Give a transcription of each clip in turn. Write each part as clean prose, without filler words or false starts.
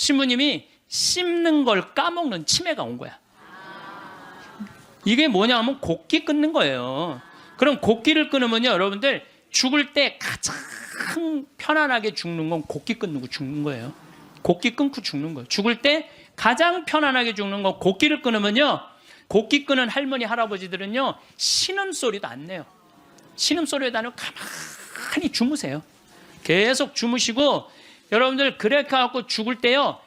신부님이 씹는 걸 까먹는 치매가 온 거야. 이게 뭐냐 하면 곡기 끊는 거예요. 그럼 곡기를 끊으면요, 여러분들 죽을 때 가장 편안하게 죽는 건 곡기 끊고 죽는 거예요. 곡기 끊고 죽는 거예요. 죽을 때 가장 편안하게 죽는 건 곡기를 끊으면요, 곡기 끊은 할머니 할아버지들은요 신음소리도 안 내요. 신음소리도 안 내고 가만히 주무세요. 계속 주무시고, 여러분들 그렇게 갖고 죽을 때요,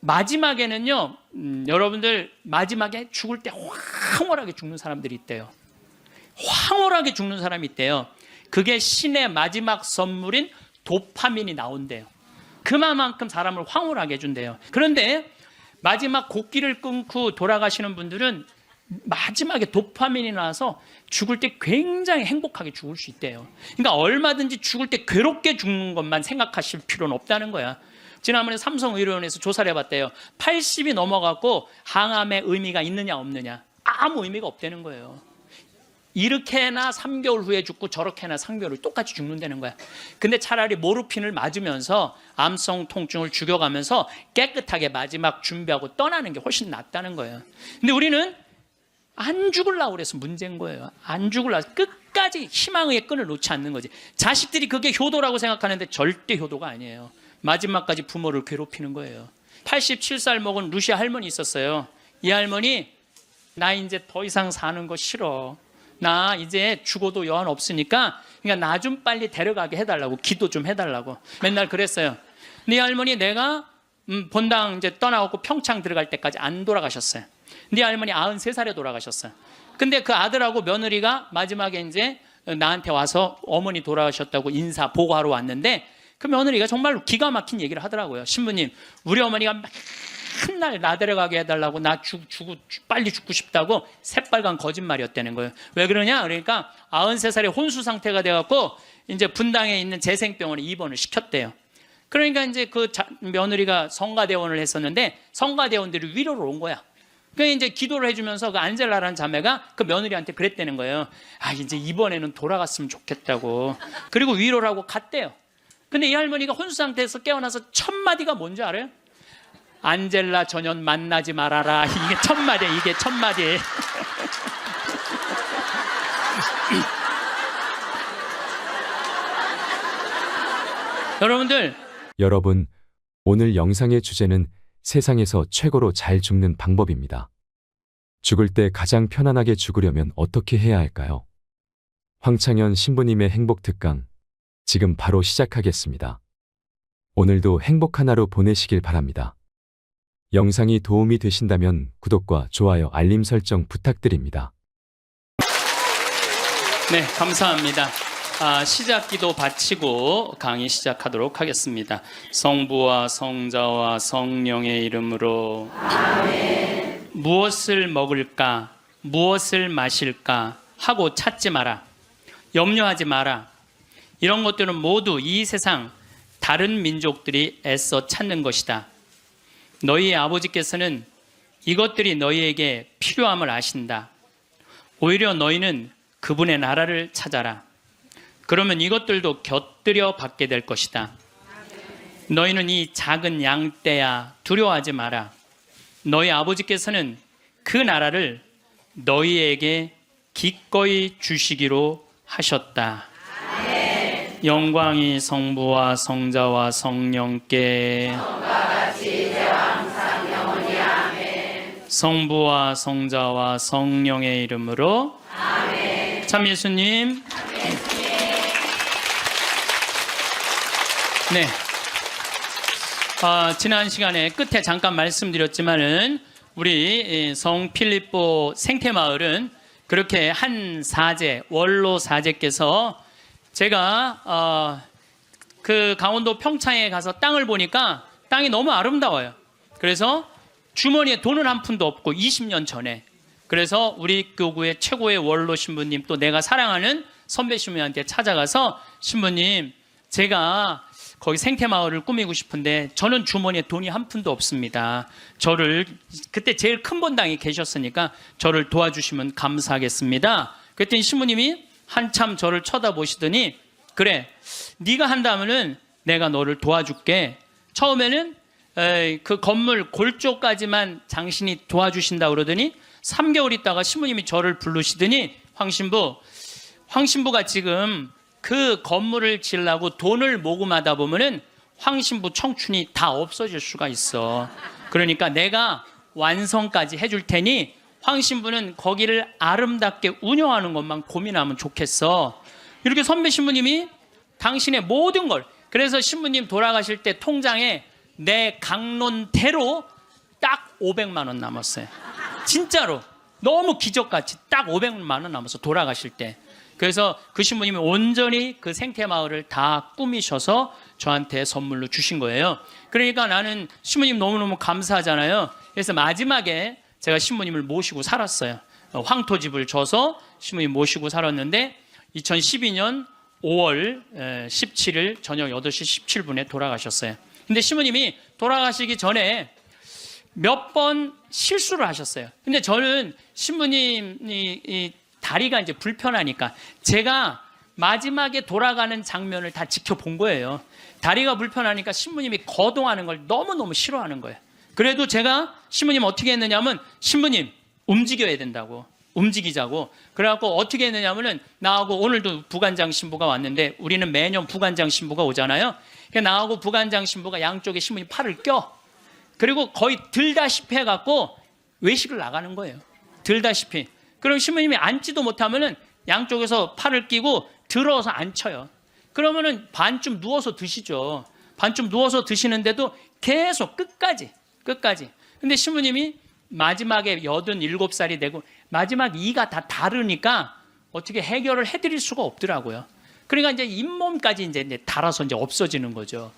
마지막에는요, 여러분들 마지막에 죽을 때 황홀하게 죽는 사람들이 있대요. 황홀하게 죽는 사람이 있대요. 그게 신의 마지막 선물인 도파민이 나온대요. 그만큼 사람을 황홀하게 해준대요. 그런데 마지막 곡기를 끊고 돌아가시는 분들은 마지막에 도파민이 나와서 죽을 때 굉장히 행복하게 죽을 수 있대요. 그러니까 얼마든지 죽을 때 괴롭게 죽는 것만 생각하실 필요는 없다는 거야. 지난번에 삼성의료원에서 조사를 해봤대요. 80이 넘어가고 항암의 의미가 있느냐 없느냐, 아무 의미가 없다는 거예요. 이렇게나 3개월 후에 죽고 저렇게나 3개월 후에 똑같이 죽는다는 거야. 근데 차라리 모르핀을 맞으면서 암성 통증을 죽여가면서 깨끗하게 마지막 준비하고 떠나는 게 훨씬 낫다는 거예요. 근데 우리는 안 죽으려고 그래서 문제인 거예요. 안 죽으려고 끝까지 희망의 끈을 놓지 않는 거지. 자식들이 그게 효도라고 생각하는데 절대 효도가 아니에요. 마지막까지 부모를 괴롭히는 거예요. 87살 먹은 루시아 할머니 있었어요. 이 할머니, 나 이제 더 이상 사는 거 싫어. 나 이제 죽어도 여한 없으니까 그러니까 나 좀 빨리 데려가게 해달라고, 기도 좀 해달라고 맨날 그랬어요. 근데 이 할머니 내가 본당 이제 떠나고 평창 들어갈 때까지 안 돌아가셨어요. 근데 이 할머니 93살에 돌아가셨어요. 근데 그 아들하고 며느리가 마지막에 이제 나한테 와서 어머니 돌아가셨다고 인사 보고하러 왔는데, 그 며느리가 정말 기가 막힌 얘기를 하더라고요. 신부님, 우리 어머니가 맨날 나 데려가게 해달라고, 나 빨리 죽고 싶다고 새빨간 거짓말이었다는 거예요. 왜 그러냐? 그러니까 93살에 혼수 상태가 돼갖고 이제 분당에 있는 재생병원에 입원을 시켰대요. 그러니까 이제 그 며느리가 성가대원을 했었는데 성가대원들이 위로를 온 거야. 그러니까 이제 기도를 해주면서 그 안젤라라는 자매가 그 며느리한테 그랬다는 거예요. 아, 이제 이번에는 돌아갔으면 좋겠다고. 그리고 위로를 하고 갔대요. 근데 이 할머니가 혼수 상태에서 깨어나서 첫 마디가 뭔지 알아요? 안젤라 전현 만나지 말아라. 이게 첫 마디야. 이게 첫 마디. 여러분, 오늘 영상의 주제는 세상에서 최고로 잘 죽는 방법입니다. 죽을 때 가장 편안하게 죽으려면 어떻게 해야 할까요? 황창현 신부님의 행복 특강, 지금 바로 시작하겠습니다. 오늘도 행복한 하루 보내시길 바랍니다. 영상이 도움이 되신다면 구독과 좋아요, 알림 설정 부탁드립니다. 네, 감사합니다. 시작 기도 바치고 강의 시작하도록 하겠습니다. 성부와 성자와 성령의 이름으로 아멘. 무엇을 먹을까, 무엇을 마실까 하고 찾지 마라. 염려하지 마라. 이런 것들은 모두 이 세상 다른 민족들이 애써 찾는 것이다. 너희의 아버지께서는 이것들이 너희에게 필요함을 아신다. 오히려 너희는 그분의 나라를 찾아라. 그러면 이것들도 곁들여 받게 될 것이다. 너희는 이 작은 양떼야, 두려워하지 마라. 너희 아버지께서는 그 나라를 너희에게 기꺼이 주시기로 하셨다. 아멘. 영광이 성부와 성자와 성령께 성부와 성자와 성령의 이름으로 아멘. 참 예수님. 네. 지난 시간에 끝에 잠깐 말씀드렸지만은 우리 성 필립보 생태마을은 그렇게 한 사제, 원로 사제께서 제가 그 강원도 평창에 가서 땅을 보니까 땅이 너무 아름다워요. 그래서 주머니에 돈은 한 푼도 없고 20년 전에, 그래서 우리 교구의 최고의 원로 신부님, 또 내가 사랑하는 선배 신부님한테 찾아가서, 신부님, 제가 거기 생태마을을 꾸미고 싶은데 저는 주머니에 돈이 한 푼도 없습니다. 저를, 그때 제일 큰 본당에 계셨으니까 저를 도와주시면 감사하겠습니다. 그랬더니 신부님이 한참 저를 쳐다보시더니, 그래, 네가 한다면은 내가 너를 도와줄게. 처음에는 그 건물 골조까지만 당신이 도와주신다 그러더니 3개월 있다가 신부님이 저를 부르시더니 황신부가 지금 그 건물을 지으려고 돈을 모금하다 보면은 황신부 청춘이 다 없어질 수가 있어. 그러니까 내가 완성까지 해줄 테니 황신부는 거기를 아름답게 운영하는 것만 고민하면 좋겠어. 이렇게 선배 신부님이 당신의 모든 걸, 그래서 신부님 돌아가실 때 통장에 내 강론대로 딱 500만 원 남았어요. 진짜로 너무 기적같이 딱 500만 원 남았어, 돌아가실 때. 그래서 그 신부님이 온전히 그 생태마을을 다 꾸미셔서 저한테 선물로 주신 거예요. 그러니까 나는 신부님 너무너무 감사하잖아요. 그래서 마지막에 제가 신부님을 모시고 살았어요. 황토집을 져서 신부님 모시고 살았는데 2012년 5월 17일 저녁 8시 17분에 돌아가셨어요. 근데 신부님이 돌아가시기 전에 몇 번 실수를 하셨어요. 근데 저는 신부님이 이 다리가 이제 불편하니까 제가 마지막에 돌아가는 장면을 다 지켜본 거예요. 다리가 불편하니까 신부님이 거동하는 걸 너무너무 싫어하는 거예요. 그래도 제가 신부님 어떻게 했느냐면, 신부님 움직여야 된다고, 움직이자고. 그래갖고 어떻게 했느냐면은 나하고, 오늘도 부관장 신부가 왔는데 우리는 매년 부관장 신부가 오잖아요. 그러니까 나하고 부관장 신부가 양쪽에 신부님 팔을 껴. 그리고 거의 들다시피 해갖고 외식을 나가는 거예요. 들다시피. 그럼 신부님이 앉지도 못하면은 양쪽에서 팔을 끼고 들어서 앉혀요. 그러면은 반쯤 누워서 드시죠. 반쯤 누워서 드시는데도 계속 끝까지. 근데 신부님이 마지막에 87살이 되고 마지막 이가 다 다르니까 어떻게 해결을 해드릴 수가 없더라고요. 그러니까 이제 잇몸까지 이제 달아서 이제 없어지는 거죠.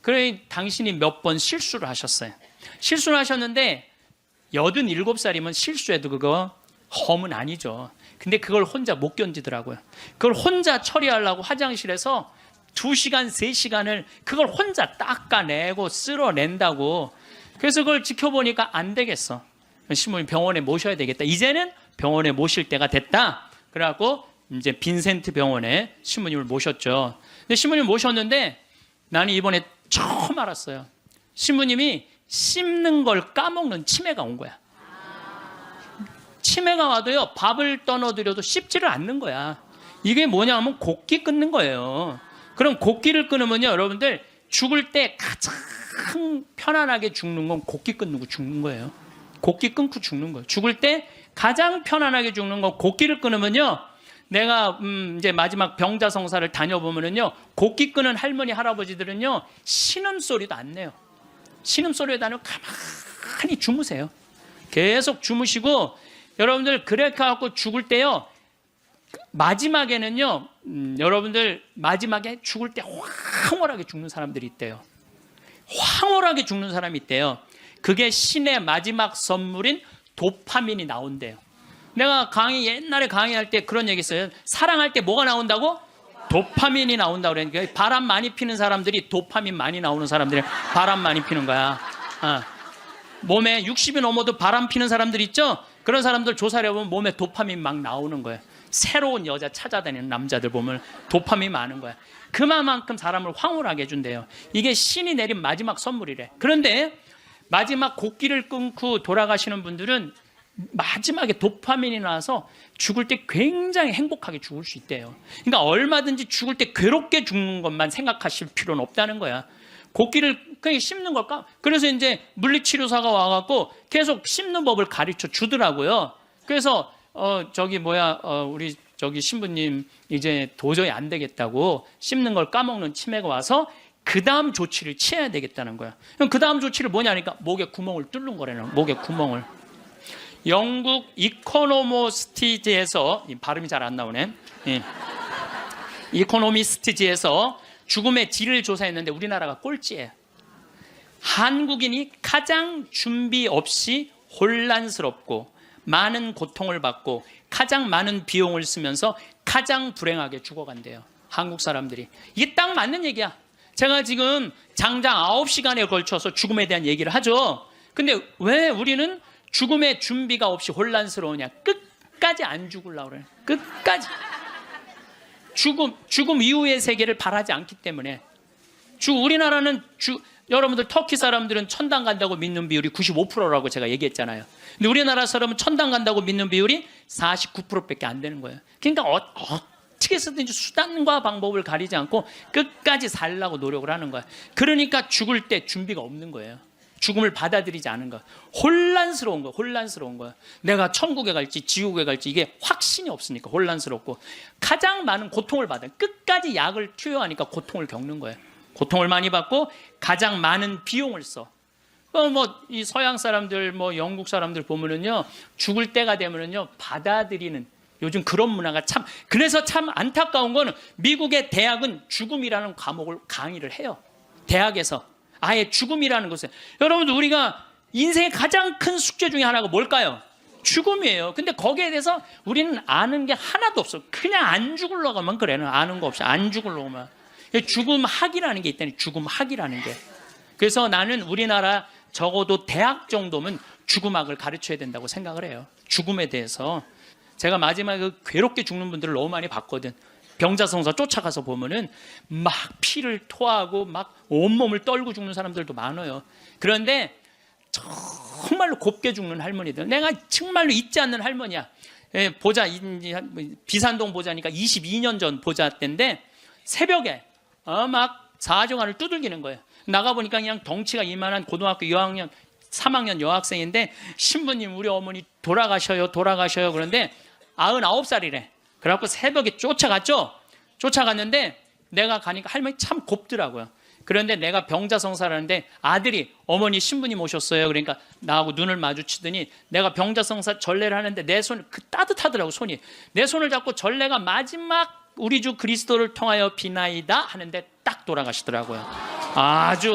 그래, 당신이 몇 번 실수를 하셨어요. 실수를 하셨는데 87살이면 실수해도 그거 험은 아니죠. 근데 그걸 혼자 못 견디더라고요. 그걸 혼자 처리하려고 화장실에서 2시간, 3시간을 그걸 혼자 닦아내고 쓸어낸다고. 그래서 그걸 지켜보니까 안 되겠어. 신부님 병원에 모셔야 되겠다. 이제는 병원에 모실 때가 됐다. 그래갖고 이제 빈센트 병원에 신부님을 모셨죠. 근데 신부님 모셨는데 나는 이번에 처음 알았어요. 신부님이 씹는 걸 까먹는 치매가 온 거야. 치매가 와도요, 밥을 떠넣어드려도 씹지를 않는 거야. 이게 뭐냐면 곡기 끊는 거예요. 그럼 곡기를 끊으면요, 여러분들 죽을 때 가장 편안하게 죽는 건 곡기 끊고 죽는 거예요. 곡기 끊고 죽는 거예요. 죽을 때 가장 편안하게 죽는 건 곡기를 끊으면요, 내가 이제 마지막 병자성사를 다녀보면은요, 곡기 끊은 할머니 할아버지들은요 신음소리도 안 내요. 신음소리도 안 내고 가만히 주무세요. 계속 주무시고, 여러분들 그렇게 갖고 죽을 때요, 마지막에는요, 여러분들 마지막에 죽을 때 황홀하게 죽는 사람들이 있대요. 황홀하게 죽는 사람이 있대요. 그게 신의 마지막 선물인 도파민이 나온대요. 내가 옛날에 강의할 때 그런 얘기 했어요. 사랑할 때 뭐가 나온다고? 도파민이 나온다고 그러니까 바람 많이 피는 사람들이, 도파민 많이 나오는 사람들이 바람 많이 피는 거야. 몸에 60이 넘어도 바람 피는 사람들 있죠? 그런 사람들 조사를 해보면 몸에 도파민 막 나오는 거예요. 새로운 여자 찾아다니는 남자들 보면 도파민 많은 거야. 그만큼 사람을 황홀하게 해준대요. 이게 신이 내린 마지막 선물이래. 그런데 마지막 곡기를 끊고 돌아가시는 분들은 마지막에 도파민이 나와서 죽을 때 굉장히 행복하게 죽을 수 있대요. 그러니까 얼마든지 죽을 때 괴롭게 죽는 것만 생각하실 필요는 없다는 거야. 곡기를 그냥 씹는 걸까? 그래서 이제 물리치료사가 와갖고 계속 씹는 법을 가르쳐 주더라고요. 그래서 우리 저기 신부님 이제 도저히 안 되겠다고 씹는 걸 까먹는 치매가 와서 그 다음 조치를 취해야 되겠다는 거야. 그럼 그 다음 조치를 뭐냐니까 목에 구멍을 뚫는 거라는, 목에 구멍을. 영국 이코노미스트지에서, 발음이 잘 안 나오네. 이코노미스트지에서 죽음의 질을 조사했는데 우리나라가 꼴찌예요. 한국인이 가장 준비 없이 혼란스럽고 많은 고통을 받고 가장 많은 비용을 쓰면서 가장 불행하게 죽어간대요. 한국 사람들이. 이게 딱 맞는 얘기야. 제가 지금 장장 9시간에 걸쳐서 죽음에 대한 얘기를 하죠. 근데 왜 우리는 죽음의 준비가 없이 혼란스러우냐? 끝까지 안 죽으려고 그래. 끝까지. 죽음 이후의 세계를 바라지 않기 때문에. 우리나라는 여러분들 터키 사람들은 천당 간다고 믿는 비율이 95%라고 제가 얘기했잖아요. 근데 우리나라 사람은 천당 간다고 믿는 비율이 49%밖에 안 되는 거예요. 그러니까 어떻게 해서든지 수단과 방법을 가리지 않고 끝까지 살려고 노력을 하는 거야. 그러니까 죽을 때 준비가 없는 거예요. 죽음을 받아들이지 않은 거야. 혼란스러운 거야. 혼란스러운 거야. 내가 천국에 갈지 지옥에 갈지 이게 확신이 없으니까 혼란스럽고, 가장 많은 고통을 받아요. 끝까지 약을 투여하니까 고통을 겪는 거예요. 고통을 많이 받고 가장 많은 비용을 써. 이 서양 사람들, 영국 사람들 보면은요, 죽을 때가 되면은요, 받아들이는, 요즘 그런 문화가 참, 그래서 참 안타까운 거는 미국의 대학은 죽음이라는 과목을 강의를 해요. 대학에서 아예 죽음이라는 것을. 여러분들, 우리가 인생의 가장 큰 숙제 중에 하나가 뭘까요? 죽음이에요. 근데 거기에 대해서 우리는 아는 게 하나도 없어. 그냥 안 죽으려고만 그래. 아는 거 없이 안 죽으려고만. 죽음학이라는 게 있다니, 죽음학이라는 게. 그래서 나는 우리나라 적어도 대학 정도면 죽음학을 가르쳐야 된다고 생각을 해요. 죽음에 대해서. 제가 마지막에 괴롭게 죽는 분들을 너무 많이 봤거든. 병자성사 쫓아가서 보면은 막 피를 토하고 막 온몸을 떨고 죽는 사람들도 많아요. 그런데 정말로 곱게 죽는 할머니들, 내가 정말로 잊지 않는 할머니야. 보자, 비산동 보자니까 22년 전 보자 때인데, 새벽에 막 사정환을 두들기는 거예요. 나가보니까 그냥 덩치가 이만한 고등학교 2학년 3학년 여학생인데, 신부님 우리 어머니 돌아가셔요 그런데 99살이래. 그래갖고 새벽에 쫓아갔죠. 쫓아갔는데 내가 가니까 할머니 참 곱더라고요. 그런데 내가 병자성사를 하는데 아들이 어머니 신부님 오셨어요. 그러니까 나하고 눈을 마주치더니, 내가 병자성사 전례를 하는데 내 손 따뜻하더라고. 손이 내 손을 잡고 전례가 마지막 우리 주 그리스도를 통하여 비나이다 하는데 딱 돌아가시더라고요. 아주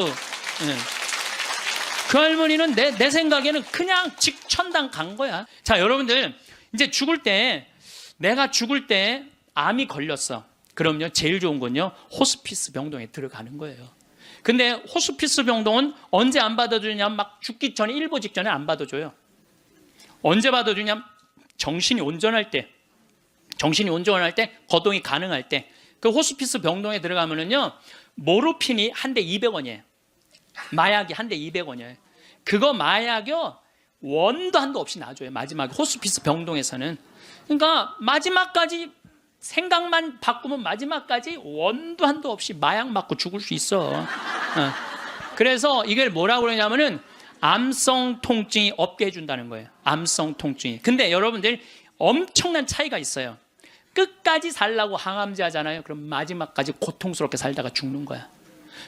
그 할머니는 내 생각에는 그냥 직천당 간 거야. 자, 여러분들, 이제 죽을 때, 내가 죽을 때 암이 걸렸어. 그럼요, 제일 좋은 건요, 호스피스 병동에 들어가는 거예요. 근데 호스피스 병동은 언제 안 받아주냐, 막 죽기 전에, 일보 직전에 안 받아줘요. 언제 받아주냐, 정신이 온전할 때, 거동이 가능할 때. 그 호스피스 병동에 들어가면은요, 모르핀이 한 대 200원이에요. 마약이 한 대 200원이에요. 그거 마약이요, 원도 한도 없이 놔줘요. 마지막에 호스피스 병동에서는. 그러니까 마지막까지 생각만 바꾸면 마지막까지 원도 한도 없이 마약 맞고 죽을 수 있어. 그래서 이걸 뭐라고 그러냐면은 암성 통증이 없게 해준다는 거예요. 암성 통증이. 근데 여러분들, 엄청난 차이가 있어요. 끝까지 살라고 항암제 하잖아요. 그럼 마지막까지 고통스럽게 살다가 죽는 거야.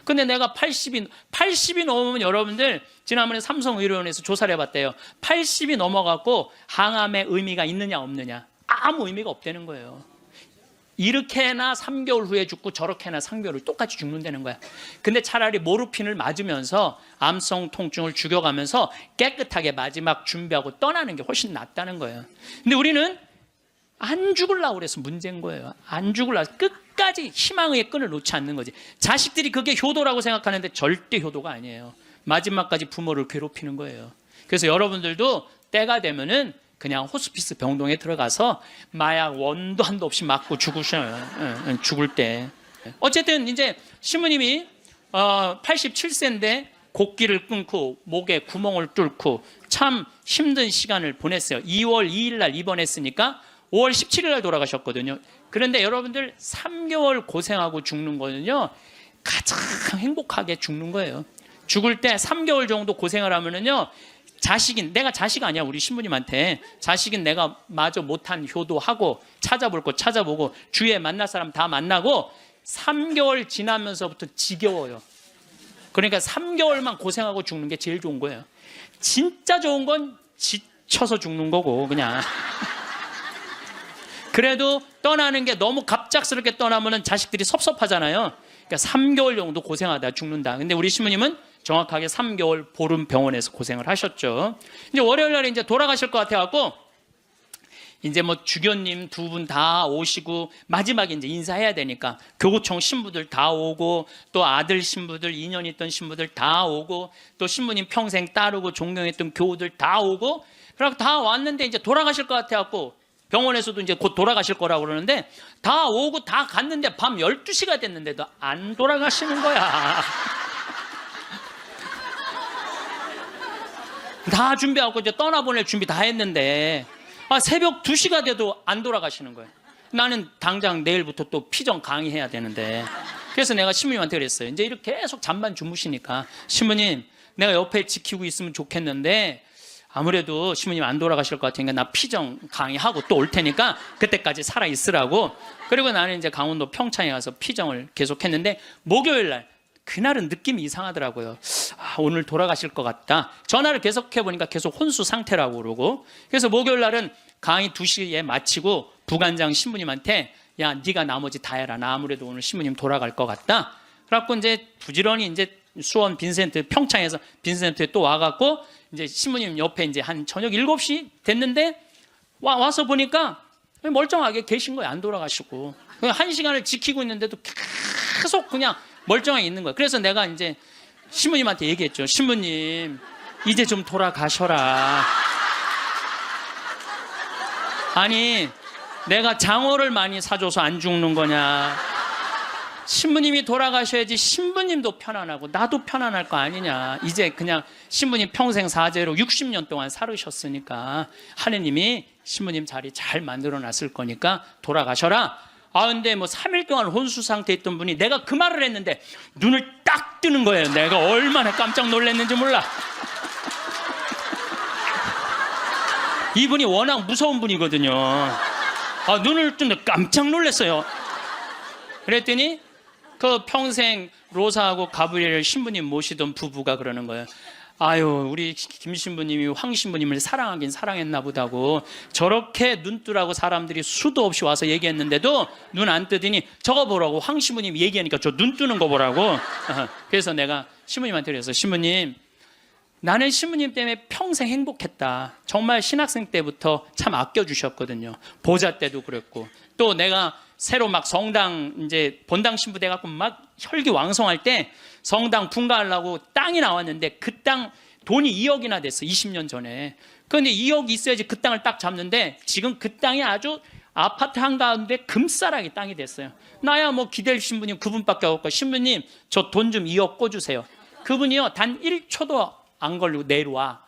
근데 내가 80이 넘으면, 여러분들, 지난번에 삼성의료원에서 조사를 해봤대요. 80이 넘어갖고 항암의 의미가 있느냐 없느냐, 아무 의미가 없다는 거예요. 이렇게나 3개월 후에 죽고 저렇게나 3개월 후에 똑같이 죽는다는 거야. 근데 차라리 모르핀을 맞으면서 암성 통증을 죽여가면서 깨끗하게 마지막 준비하고 떠나는 게 훨씬 낫다는 거예요. 근데 우리는 안 죽으려고 그래서 문제인 거예요. 안 죽으려고, 끝까지 희망의 끈을 놓지 않는 거지. 자식들이 그게 효도라고 생각하는데 절대 효도가 아니에요. 마지막까지 부모를 괴롭히는 거예요. 그래서 여러분들도 때가 되면은 그냥 호스피스 병동에 들어가서 마약 원도 한도 없이 맞고 죽으셔요. 죽을 때. 어쨌든 이제 신부님이 87세인데 곡기를 끊고 목에 구멍을 뚫고 참 힘든 시간을 보냈어요. 2월 2일 날 입원했으니까 5월 17일 날 돌아가셨거든요. 그런데 여러분들, 3개월 고생하고 죽는 거는요, 가장 행복하게 죽는 거예요. 죽을 때 3개월 정도 고생을 하면은요, 내가 자식 아니야, 우리 신부님한테. 자식은 내가 마저 못한 효도하고, 찾아볼 거 찾아보고, 주위에 만날 사람 다 만나고, 3개월 지나면서부터 지겨워요. 그러니까 3개월만 고생하고 죽는 게 제일 좋은 거예요. 진짜 좋은 건 지쳐서 죽는 거고, 그냥. 그래도 떠나는 게 너무 갑작스럽게 떠나면 자식들이 섭섭하잖아요. 그러니까 3개월 정도 고생하다 죽는다. 근데 우리 신부님은 정확하게 3개월 보름 병원에서 고생을 하셨죠. 이제 월요일 날에 이제 돌아가실 것 같아갖고, 이제 주교님 두 분 다 오시고, 마지막에 이제 인사해야 되니까 교구청 신부들 다 오고, 또 아들 신부들, 2년 있던 신부들 다 오고, 또 신부님 평생 따르고 존경했던 교우들 다 오고, 그러고 다 왔는데 이제 돌아가실 것 같아갖고, 병원에서도 이제 곧 돌아가실 거라고 그러는데, 다 오고 다 갔는데 밤 12시가 됐는데도 안 돌아가시는 거야. 다 준비하고 이제 떠나보낼 준비 다 했는데 새벽 2시가 돼도 안 돌아가시는 거예요. 나는 당장 내일부터 또 피정 강의해야 되는데, 그래서 내가 신부님한테 그랬어요. 이제 이렇게 계속 잠만 주무시니까, 신부님 내가 옆에 지키고 있으면 좋겠는데 아무래도 신부님 안 돌아가실 것 같으니까 나 피정 강의하고 또 올 테니까 그때까지 살아 있으라고. 그리고 나는 이제 강원도 평창에 가서 피정을 계속했는데, 목요일 날 그날은 느낌이 이상하더라고요. 오늘 돌아가실 것 같다. 전화를 계속해 보니까 계속 혼수 상태라고 그러고, 그래서 목요일 날은 강의 2시에 마치고 부관장 신부님한테, 야 네가 나머지 다 해라. 나 아무래도 오늘 신부님 돌아갈 것 같다. 그래갖고 이제 부지런히 이제 수원 빈센트, 평창에서 빈센트에 또 와갖고 이제 신부님 옆에 이제 한 저녁 7시 됐는데 와서 보니까 멀쩡하게 계신 거예요. 안 돌아가시고. 1시간을 지키고 있는데도 계속 그냥 멀쩡하게 있는 거예요. 그래서 내가 이제 신부님한테 얘기했죠. 신부님 이제 좀 돌아가셔라. 아니 내가 장어를 많이 사줘서 안 죽는 거냐. 신부님이 돌아가셔야지 신부님도 편안하고 나도 편안할 거 아니냐. 이제 그냥 신부님 평생 사죄로 60년 동안 살으셨으니까 하느님이 신부님 자리 잘 만들어 놨을 거니까 돌아가셔라. 근데 뭐 3일 동안 혼수 상태에 있던 분이 내가 그 말을 했는데 눈을 딱 뜨는 거예요. 내가 얼마나 깜짝 놀랐는지 몰라. 이분이 워낙 무서운 분이거든요. 눈을 뜨는데 깜짝 놀랐어요. 그랬더니 그 평생 로사하고 가브리엘 신부님 모시던 부부가 그러는 거예요. 아유 우리 김 신부님이 황 신부님을 사랑하긴 사랑했나 보다고 저렇게 눈 뜨라고 사람들이 수도 없이 와서 얘기했는데도 눈 안 뜨더니 저거 보라고, 황 신부님이 얘기하니까 저 눈 뜨는 거 보라고. 그래서 내가 신부님한테 그랬어. 신부님 나는 신부님 때문에 평생 행복했다. 정말 신학생 때부터 참 아껴주셨거든요. 보자 때도 그랬고, 또 내가 새로 막 성당 이제 본당 신부 돼갖고 막 혈기왕성할 때 성당 분가하려고 땅이 나왔는데 그 땅 돈이 2억이나 됐어. 20년 전에. 그런데 2억이 있어야지 그 땅을 딱 잡는데 지금 그 땅이 아주 아파트 한가운데 금싸라기 땅이 됐어요. 나야 뭐 기댈 신부님 그분밖에 없고, 신부님 저 돈 좀 2억 꿔주세요. 그분이요 단 1초도 안 걸리고 내려와.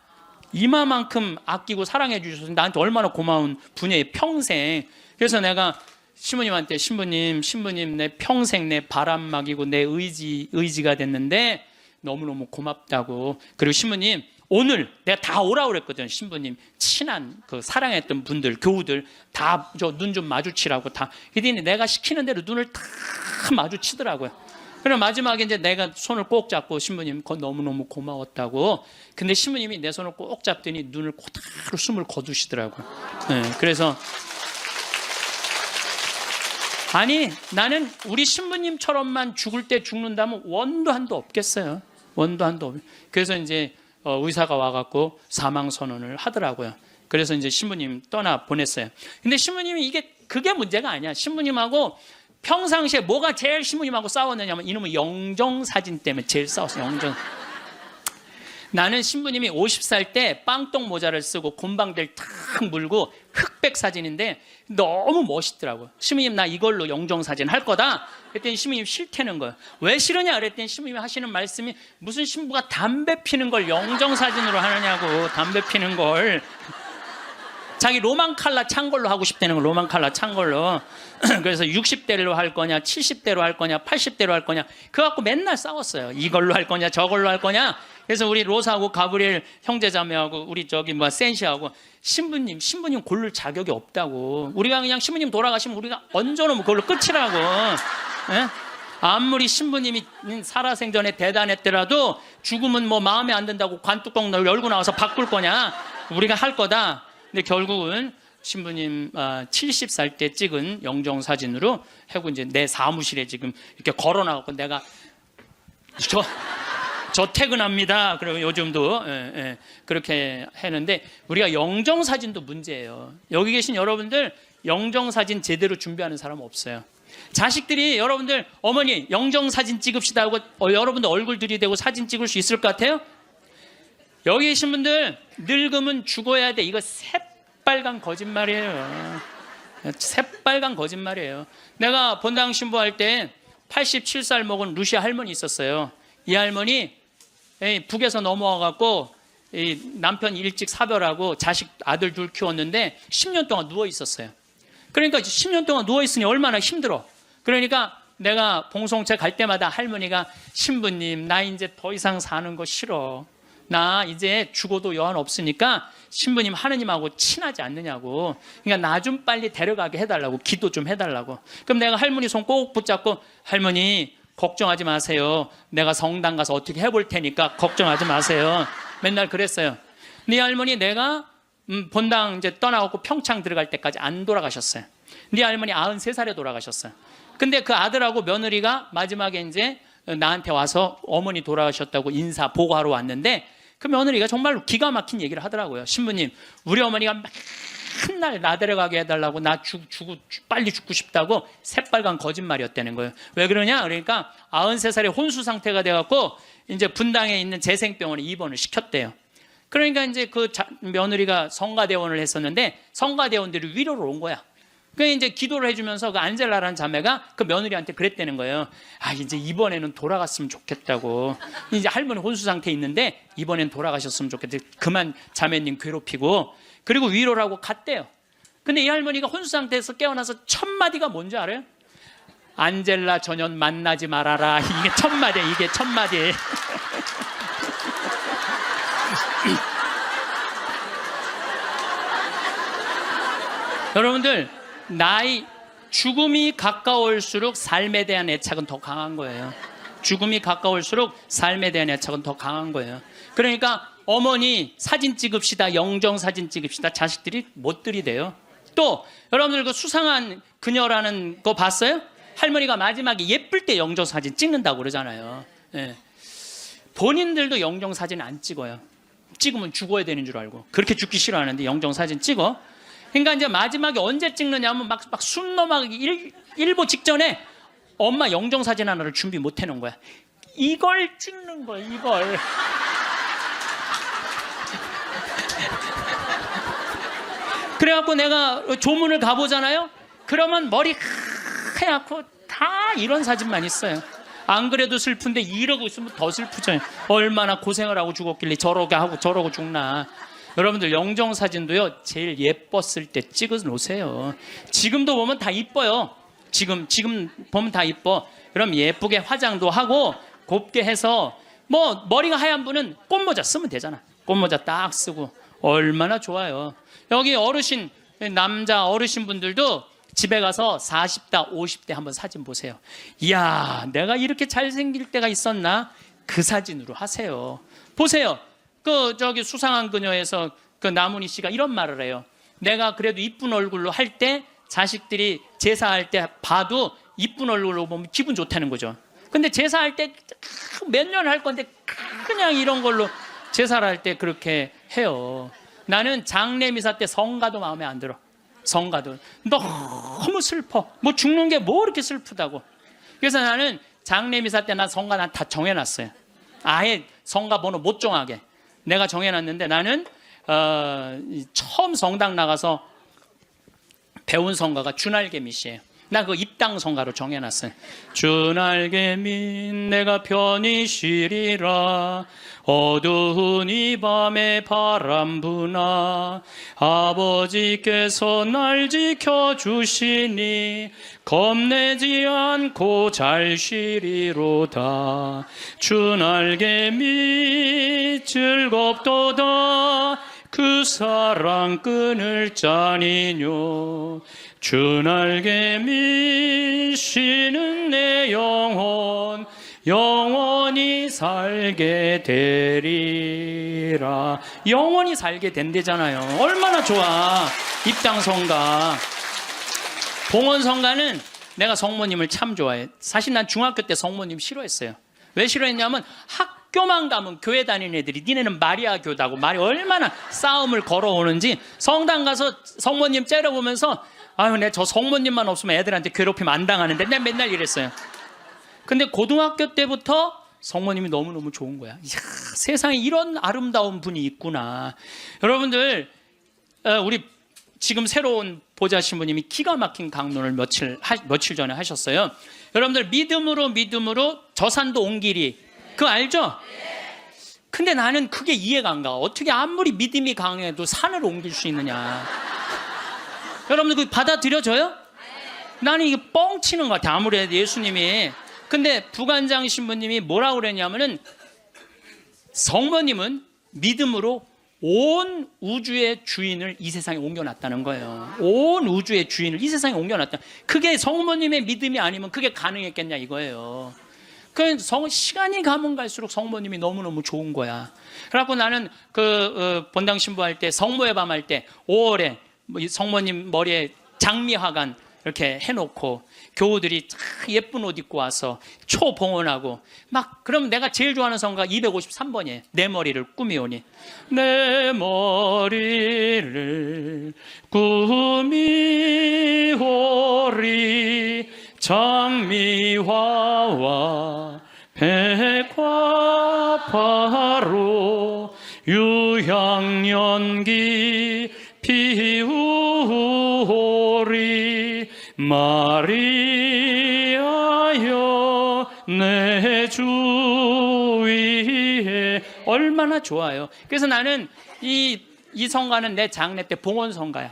이마만큼 아끼고 사랑해 주셔서 나한테 얼마나 고마운 분이에요. 평생. 그래서 내가 신부님한테 신부님 내 평생 내 바람막이고 내 의지가 됐는데 너무너무 고맙다고. 그리고 신부님 오늘 내가 다 오라고 그랬거든. 신부님 친한 그 사랑했던 분들 교우들 다 저 눈 좀 마주치라고 다. 그랬더니 내가 시키는 대로 눈을 다 마주치더라고요. 그럼 마지막에 이제 내가 손을 꼭 잡고 신부님 너무너무 고마웠다고. 근데 신부님이 내 손을 꼭 잡더니 눈을 고다로 숨을 거두시더라고요. 네, 그래서 아니 나는 우리 신부님처럼만 죽을 때 죽는다면 원도 한도 없겠어요. 원도 한도 없. 그래서 이제 의사가 와갖고 사망 선언을 하더라고요. 그래서 이제 신부님 떠나 보냈어요. 근데 신부님이 그게 문제가 아니야. 신부님하고 평상시에 뭐가 제일 신부님하고 싸웠느냐면 이놈의 영정사진 때문에 제일 싸웠어요. 영정. 나는 신부님이 50살 때 빵똥 모자를 쓰고 곰방대를 탁 물고 흑백 사진인데 너무 멋있더라고요. 신부님 나 이걸로 영정사진 할 거다. 그랬더니 신부님 싫다는 거예요. 왜 싫으냐 그랬더니 신부님이 하시는 말씀이 무슨 신부가 담배 피는 걸 영정사진으로 하느냐고. 담배 피는 걸 자기 로만 칼라 찬 걸로 하고 싶다는 거. 로만 칼라 찬 걸로. 그래서 60대로 할 거냐 70대로 할 거냐 80대로 할 거냐 그거 갖고 맨날 싸웠어요. 이걸로 할 거냐 저걸로 할 거냐. 그래서 우리 로사하고 가브리엘 형제자매하고 우리 저기 센시하고 신부님 고를 자격이 없다고. 우리가 그냥 신부님 돌아가시면 우리가 얹어놓으면 그걸로 끝이라고. 예? 아무리 신부님이 살아생전에 대단했더라도 죽으면 뭐 마음에 안 든다고 관뚜껑 열고 나와서 바꿀 거냐. 우리가 할 거다. 근데 결국은 신부님 70살 때 찍은 영정사진으로 하고 이제 내 사무실에 지금 이렇게 걸어놔갖고 내가 저 퇴근합니다. 그리고 요즘도 그렇게 했는데 우리가 영정사진도 문제예요. 여기 계신 여러분들 영정사진 제대로 준비하는 사람 없어요. 자식들이 여러분들 어머니 영정사진 찍읍시다 하고 여러분들 얼굴 들이대고 사진 찍을 수 있을 것 같아요? 여기 계신 분들 늙으면 죽어야 돼. 이거 새빨간 거짓말이에요. 새빨간 거짓말이에요. 내가 본당 신부할 때 87살 먹은 루시아 할머니 있었어요. 이 할머니 북에서 넘어와 갖고 이 남편 일찍 사별하고 자식 아들 둘 키웠는데 10년 동안 누워 있었어요. 그러니까 10년 동안 누워 있으니 얼마나 힘들어. 그러니까 내가 봉송체 갈 때마다 할머니가 신부님 나 이제 더 이상 사는 거 싫어. 나 이제 죽어도 여한 없으니까 신부님 하느님하고 친하지 않느냐고. 그러니까 나 좀 빨리 데려가게 해달라고. 기도 좀 해달라고. 그럼 내가 할머니 손 꼭 붙잡고 할머니 걱정하지 마세요. 내가 성당 가서 어떻게 해볼 테니까 걱정하지 마세요. 맨날 그랬어요. 네 할머니 내가 본당 이제 떠나고 평창 들어갈 때까지 안 돌아가셨어요. 네 할머니 93살에 돌아가셨어요. 근데 그 아들하고 며느리가 마지막에 이제 나한테 와서 어머니 돌아가셨다고 인사 보고하러 왔는데 그 며느리가 정말로 기가 막힌 얘기를 하더라고요. 신부님, 우리 어머니가 맨날 나 데려가게 해달라고 나 빨리 죽고 싶다고 새빨간 거짓말이었다는 거예요. 왜 그러냐? 그러니까 93살에 혼수 상태가 돼갖고 이제 분당에 있는 재생병원에 입원을 시켰대요. 그러니까 이제 그 며느리가 성가대원을 했었는데 성가대원들이 위로를 온 거야. 그 이제 기도를 해주면서 그 안젤라라는 자매가 그 며느리한테 그랬다는 거예요. 아 이제 이번에는 돌아갔으면 좋겠다고. 이제 할머니 혼수 상태에 있는데 이번엔 돌아가셨으면 좋겠다. 그만 자매님 괴롭히고. 그리고 위로를 하고 갔대요. 근데 이 할머니가 혼수 상태에서 깨어나서 첫 마디가 뭔지 알아요? 안젤라 전현 만나지 말아라. 이게 첫 마디야. 이게 첫 마디. 여러분들 죽음이 가까울수록 삶에 대한 애착은 더 강한 거예요. 죽음이 가까울수록 삶에 대한 애착은 더 강한 거예요. 그러니까 어머니 사진 찍읍시다, 영정 사진 찍읍시다. 자식들이 못 들이대요. 또 여러분들 그 수상한 그녀라는 거 봤어요? 할머니가 마지막에 예쁠 때 영정 사진 찍는다고 그러잖아요. 예. 본인들도 영정 사진 안 찍어요. 찍으면 죽어야 되는 줄 알고. 그렇게 죽기 싫어하는데 영정 사진 찍어. 그러니까 이제 마지막에 언제 찍느냐면 막 숨 넘어가기 일보 직전에 엄마 영정 사진 하나를 준비 못 해놓은 거야. 이걸 찍는 거야, 이걸. 그래갖고 내가 조문을 가보잖아요. 그러면 머리 하얗고 다 이런 사진만 있어요. 안 그래도 슬픈데 이러고 있으면 더 슬프죠. 얼마나 고생을 하고 죽었길래 저러게 하고 저러고 죽나. 여러분들 영정 사진도요 제일 예뻤을 때 찍어 놓으세요. 지금도 보면 다 이뻐요. 지금 보면 다 이뻐. 그럼 예쁘게 화장도 하고 곱게 해서 뭐 머리가 하얀 분은 꽃모자 쓰면 되잖아. 꽃모자 딱 쓰고 얼마나 좋아요. 여기 어르신 남자 어르신 분들도 집에 가서 40대 50대 한번 사진 보세요. 이야 내가 이렇게 잘생길 때가 있었나. 그 사진으로 하세요. 보세요. 그 저기 수상한 그녀에서 그 나문희 씨가 이런 말을 해요. 내가 그래도 이쁜 얼굴로 할 때 자식들이 제사할 때 봐도 이쁜 얼굴로 보면 기분 좋다는 거죠. 근데 제사할 때 몇 년 할 건데 그냥 이런 걸로 제사를 할 때 그렇게 해요. 나는 장례미사 때 성가도 마음에 안 들어. 성가도 너무 슬퍼. 뭐 죽는 게 뭐 이렇게 슬프다고. 그래서 나는 장례미사 때 난 성가 난 다 정해놨어요. 아예 성가 번호 못 정하게 내가 정해놨는데 나는 처음 성당 나가서 배운 성가가 주날개미 씨예요. 나 그 입당 성가로 정해놨어요. 주날개미 내가 편히 쉬리라 어두운 이 밤에 바람 부나 아버지께서 날 지켜주시니 겁내지 않고 잘 쉬리로다 주날개미 즐겁도다 그 사랑 끊을 자니뇨 주날개미 쉬는 내 영혼 영원히 살게 되리라. 영원히 살게 된대잖아요. 얼마나 좋아. 입당성가. 봉헌성가는 내가 성모님을 참 좋아해. 사실 난 중학교 때 성모님 싫어했어요. 왜 싫어했냐면 학교만 가면 교회 다니는 애들이 니네는 마리아 교다고 말이 얼마나 싸움을 걸어오는지 성당 가서 성모님 째려보면서 아유 내 저 성모님만 없으면 애들한테 괴롭히면 안 당하는데 내가 맨날 이랬어요. 근데 고등학교 때부터 성모님이 너무너무 좋은 거야. 이야, 세상에 이런 아름다운 분이 있구나. 여러분들 우리 지금 새로운 보좌 신부님이 기가 막힌 강론을 며칠 전에 하셨어요. 여러분들 믿음으로 저 산도 온 길이 그거 알죠? 근데 나는 그게 이해가 안 가. 어떻게 아무리 믿음이 강해도 산을 옮길 수 있느냐. 여러분들 그 받아들여져요? 나는 이게 뻥치는 것 같아. 아무래도 예수님이. 근데 부관장 신부님이 뭐라고 그랬냐면은 성모님은 믿음으로 온 우주의 주인을 이 세상에 옮겨놨다는 거예요. 온 우주의 주인을 이 세상에 옮겨놨다. 그게 성모님의 믿음이 아니면 그게 가능했겠냐 이거예요. 그 시간이 가면 갈수록 성모님이 너무너무 좋은 거야. 그래갖고 나는 본당 신부할 때 성모의 밤 할 때 5월에 성모님 머리에 장미화관 이렇게 해놓고 교우들이 예쁜 옷 입고 와서 초봉헌하고 막 그러면 내가 제일 좋아하는 성가 253번이에요. 내 머리를 꾸미오니 내 머리를 꾸미오리 장미화와 백화파로 유향연기 피우오리 마리아여 내 주 위에. 얼마나 좋아요. 그래서 나는 이 성가는 내 장례 때 봉헌 성가야.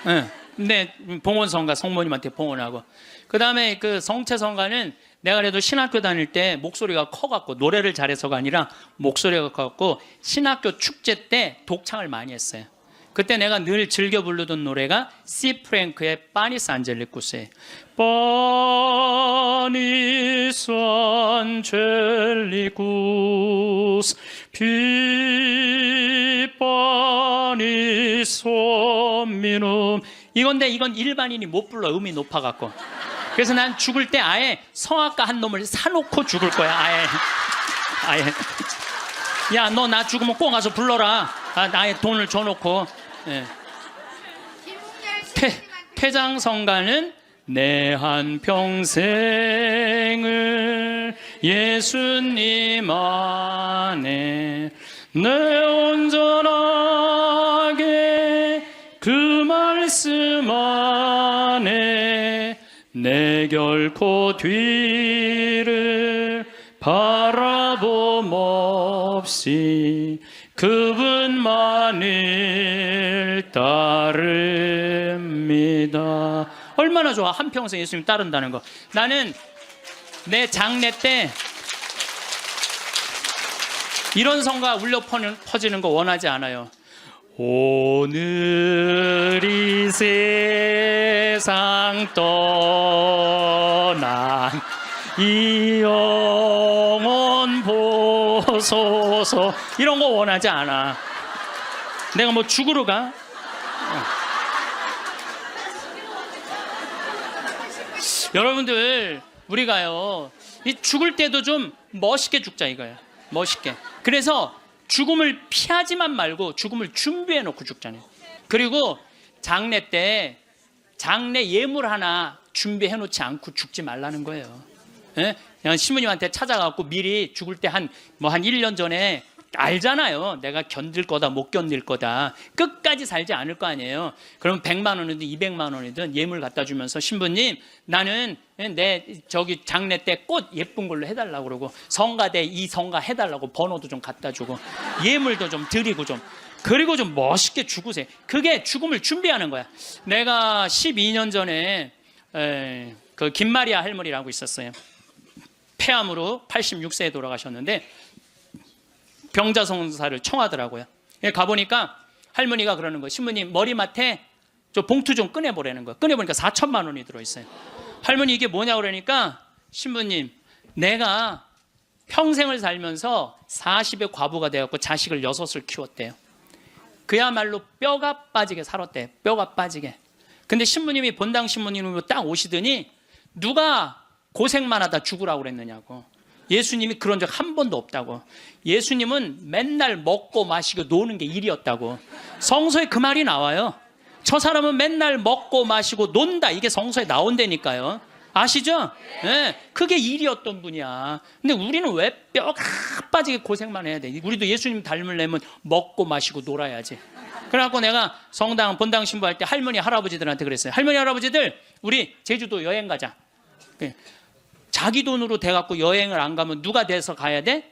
네, 내 봉헌 성가 성모님한테 봉헌하고. 그 다음에 그 성체 성가는 내가 그래도 신학교 다닐 때 목소리가 커갖고 노래를 잘해서가 아니라 목소리가 커갖고 신학교 축제 때 독창을 많이 했어요. 그때 내가 늘 즐겨 부르던 노래가 시 프랭크의 파니스 안젤리쿠스예요. 파니스 안젤리쿠스 피 파니스 미눔. 이건데 이건 일반인이 못 불러. 음이 높아갖고. 그래서 난 죽을 때 아예 성악가 한 놈을 사놓고 죽을 거야. 아예. 야, 너 나 죽으면 꼭 가서 불러라. 나의 돈을 줘놓고. 예. 퇴장성가는 내 한평생을 예수님 안에 내 온전하게 그 말씀 안에 내 결코 뒤를 바라봄 없이 그분만을 따릅니다. 얼마나 좋아. 한평생 예수님 따른다는 거. 나는 내 장례 때 이런 성가 울려 퍼지는 거 원하지 않아요. 오늘 이 세상 떠난 이 영혼 보소서 이런 거 원하지 않아. 내가 뭐 죽으러 가? 여러분들 우리가요 이 죽을 때도 좀 멋있게 죽자 이거예요. 멋있게. 그래서 죽음을 피하지만 말고 죽음을 준비해 놓고 죽잖아요. 그리고 장례 때 장례 예물 하나 준비해 놓지 않고 죽지 말라는 거예요. 예? 그냥 신부님한테 찾아가고 미리 죽을 때 한 1년 전에 알잖아요. 내가 견딜 거다 못 견딜 거다. 끝까지 살지 않을 거 아니에요. 그럼 100만 원이든 200만 원이든 예물 갖다 주면서 신부님 나는 내 저기 장례 때 꽃 예쁜 걸로 해달라고 그러고 성가대 이 성가 해달라고 번호도 좀 갖다 주고 예물도 좀 드리고 좀 그리고 좀 멋있게 죽으세요. 그게 죽음을 준비하는 거야. 내가 12년 전에 그 김마리아 할머니라고 있었어요. 폐암으로 86세에 돌아가셨는데 병자성사를 청하더라고요. 가보니까 할머니가 그러는 거예요. 신부님 머리맡에 저 봉투 좀 꺼내보라는 거예요. 꺼내보니까 4천만 원이 들어있어요. 할머니 이게 뭐냐고 그러니까 신부님 내가 평생을 살면서 40의 과부가 되었고 자식을 6을 키웠대요. 그야말로 뼈가 빠지게 살았대요. 뼈가 빠지게. 근데 신부님이 본당 신부님으로 딱 오시더니 누가 고생만 하다 죽으라고 그랬느냐고. 예수님이 그런 적 한 번도 없다고. 예수님은 맨날 먹고 마시고 노는 게 일이었다고. 성서에 그 말이 나와요. 저 사람은 맨날 먹고 마시고 논다. 이게 성서에 나온다니까요. 아시죠? 네, 그게 일이었던 분이야. 근데 우리는 왜 뼈가 빠지게 고생만 해야 돼? 우리도 예수님 닮으려면 먹고 마시고 놀아야지. 그래갖고 내가 성당 본당 신부할 때 할머니 할아버지들한테 그랬어요. 할머니 할아버지들 우리 제주도 여행 가자. 자기 돈으로 돼갖고 여행을 안 가면 누가 돼서 가야 돼?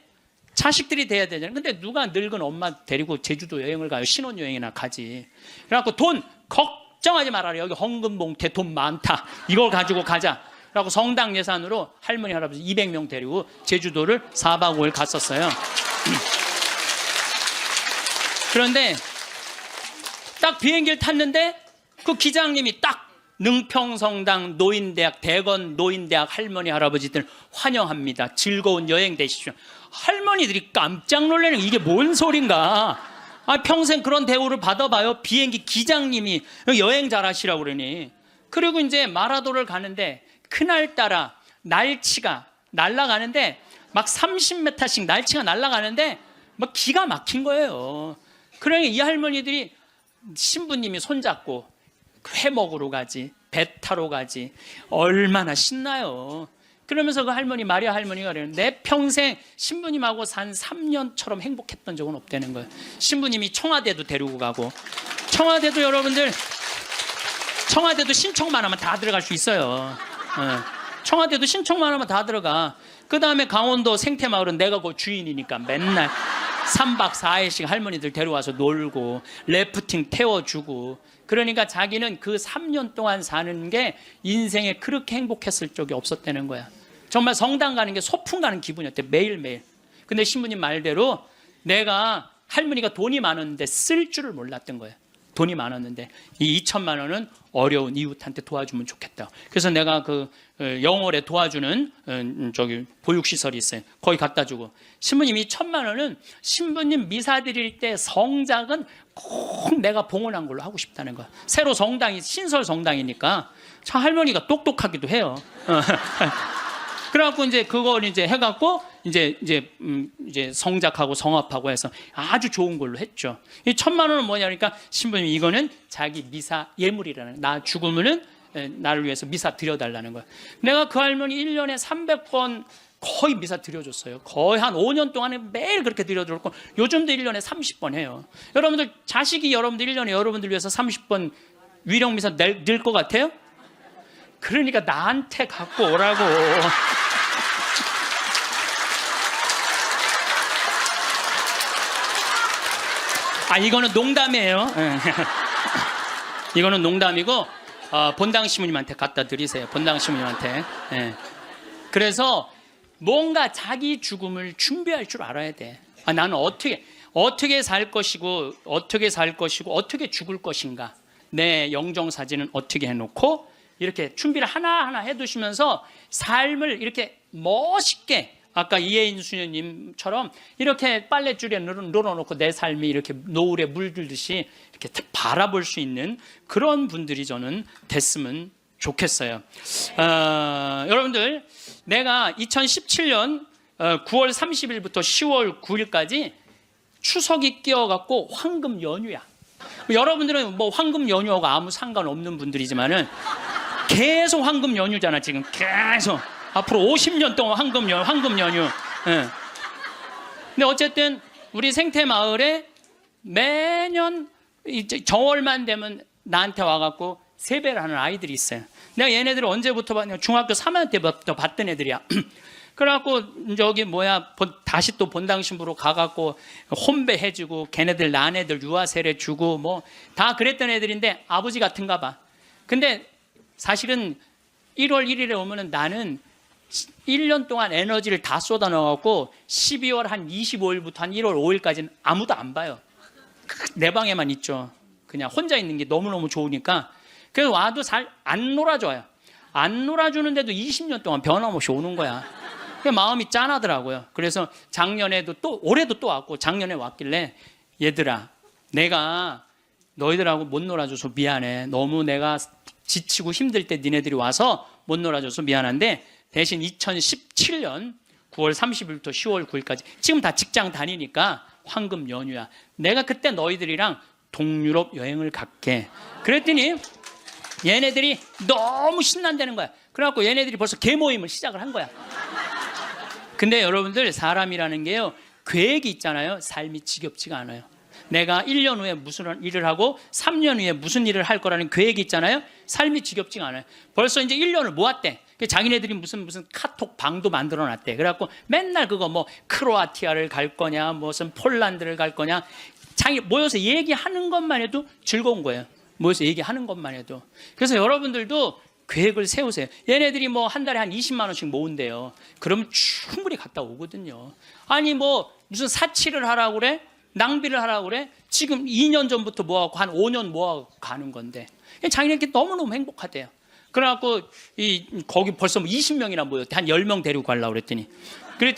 자식들이 돼야 되잖아요. 근데 누가 늙은 엄마 데리고 제주도 여행을 가요? 신혼여행이나 가지. 그래갖고 돈 걱정하지 말아라. 여기 헌금봉투에 돈 많다. 이걸 가지고 가자. 그래갖고 성당 예산으로 할머니, 할아버지 200명 데리고 제주도를 4박 5일 갔었어요. 그런데 딱 비행기를 탔는데 그 기장님이 딱 능평성당 노인대학, 대건 노인대학 할머니, 할아버지들 환영합니다. 즐거운 여행 되십시오. 할머니들이 깜짝 놀라는 이게 뭔 소린가. 평생 그런 대우를 받아봐요. 비행기 기장님이 여행 잘하시라고 그러니. 그리고 이제 마라도를 가는데 그날따라 날치가 날아가는데 막 30m씩 날치가 날아가는데 막 기가 막힌 거예요. 그러니 이 할머니들이 신부님이 손잡고 회 먹으러 가지, 배 타러 가지, 얼마나 신나요. 그러면서 그 할머니, 마리아 할머니가 그래요. 내 평생 신부님하고 산 3년처럼 행복했던 적은 없다는 거예요. 신부님이 청와대도 데리고 가고, 청와대도 여러분들, 청와대도 신청만 하면 다 들어갈 수 있어요. 청와대도 신청만 하면 다 들어가. 그 다음에 강원도 생태마을은 내가 그 주인이니까 맨날 3박 4일씩 할머니들 데려와서 놀고 래프팅 태워주고. 그러니까 자기는 그 3년 동안 사는 게 인생에 그렇게 행복했을 적이 없었다는 거야. 정말 성당 가는 게 소풍 가는 기분이었대, 매일매일. 근데 신부님 말대로 내가 할머니가 돈이 많았는데 쓸 줄을 몰랐던 거야. 돈이 많았는데 이 2천만 원은 어려운 이웃한테 도와주면 좋겠다. 그래서 내가 그 영월에 도와주는 저기 보육시설이 있어요. 거기 갖다 주고, 신부님 이 1,000만 원은 신부님 미사 드릴 때 성작은 꼭 내가 봉헌한 걸로 하고 싶다는 거야. 새로 성당이 신설 성당이니까 참 할머니가 똑똑하기도 해요. 그래갖고 이제 그걸 이제 해갖고 이제 성작하고 성합하고 해서 아주 좋은 걸로 했죠. 이 1,000만 원은 뭐냐 그러니까 신부님 이거는 자기 미사 예물이라는, 나 죽으면은 나를 위해서 미사 드려달라는 거야. 내가 그 할머니 1년에 300번 거의 미사 드려줬어요. 거의 한 5년 동안에 매일 그렇게 드려줬고, 요즘도 1년에 30번 해요. 여러분들 자식이 여러분들 1년에 여러분들 위해서 30번 위령 미사 낼 것 같아요? 그러니까 나한테 갖고 오라고. 이거는 농담이에요. 이거는 농담이고 본당 시부님한테 갖다 드리세요. 본당 시부님한테. 그래서 뭔가 자기 죽음을 준비할 줄 알아야 돼. 나는 어떻게 살 것이고 어떻게 죽을 것인가. 내 영정 사진은 어떻게 해놓고 이렇게 준비를 하나하나 해두시면서 삶을 이렇게 멋있게, 아까 이혜인 수녀님처럼 이렇게 빨랫줄에 늘어놓고 내 삶이 이렇게 노을에 물들듯이 이렇게 바라볼 수 있는 그런 분들이 저는 됐으면 좋겠어요. 여러분들, 내가 2017년 9월 30일부터 10월 9일까지 추석이 끼어갖고 황금 연휴야. 여러분들은 뭐 황금 연휴하고 아무 상관없는 분들이지만은 계속 황금 연휴잖아. 지금 계속 앞으로 50년 동안 황금 연휴. 근데 어쨌든 우리 생태마을에 매년 이제 정월만 되면 나한테 와갖고 세배를 하는 아이들이 있어요. 내가 얘네들을 언제부터 봤냐? 중학교 3학년 때부터 봤던 애들이야. 그래갖고 저기 다시 또 본당 신부로 가갖고 혼배해주고, 걔네들 난 애들 유아세례 주고 뭐 다 그랬던 애들인데 아버지 같은가 봐. 근데 사실은 1월 1일에 오면은 나는 1년 동안 에너지를 다 쏟아 넣어갖고 12월 한 25일부터 한 1월 5일까지는 아무도 안 봐요. 내 방에만 있죠. 그냥 혼자 있는 게 너무너무 좋으니까. 그래서 와도 잘 안 놀아줘요. 안 놀아주는데도 20년 동안 변함없이 오는 거야. 마음이 짠하더라고요. 그래서 작년에도 올해도 또 왔고, 작년에 왔길래 얘들아, 내가 너희들하고 못 놀아줘서 미안해. 너무 내가 지치고 힘들 때 니네들이 와서 못 놀아줘서 미안한데, 대신 2017년 9월 30일부터 10월 9일까지 지금 다 직장 다니니까 황금 연휴야. 내가 그때 너희들이랑 동유럽 여행을 갈게. 그랬더니 얘네들이 너무 신난다는 거야. 그래갖고 얘네들이 벌써 개모임을 시작을 한 거야. 근데 여러분들, 사람이라는 게요, 계획이 있잖아요. 삶이 지겹지가 않아요. 내가 1년 후에 무슨 일을 하고 3년 후에 무슨 일을 할 거라는 계획이 있잖아요. 삶이 지겹지가 않아요. 벌써 이제 1년을 모았대. 자기네들이 무슨 카톡 방도 만들어 놨대. 그래갖고 맨날 그거 뭐 크로아티아를 갈 거냐, 무슨 폴란드를 갈 거냐, 자기 모여서 얘기하는 것만 해도 즐거운 거예요. 모여서 얘기하는 것만 해도. 그래서 여러분들도 계획을 세우세요. 얘네들이 뭐 한 달에 한 20만 원씩 모은대요. 그러면 충분히 갔다 오거든요. 아니 뭐 무슨 사치를 하라고 그래? 낭비를 하라고 그래? 지금 2년 전부터 모아갖고 한 5년 모아갖고 가는 건데 자기네들이 너무너무 행복하대요. 그래갖고 거기 벌써 뭐 20명이나 모였대. 한 10명 데리고 가려고 그랬더니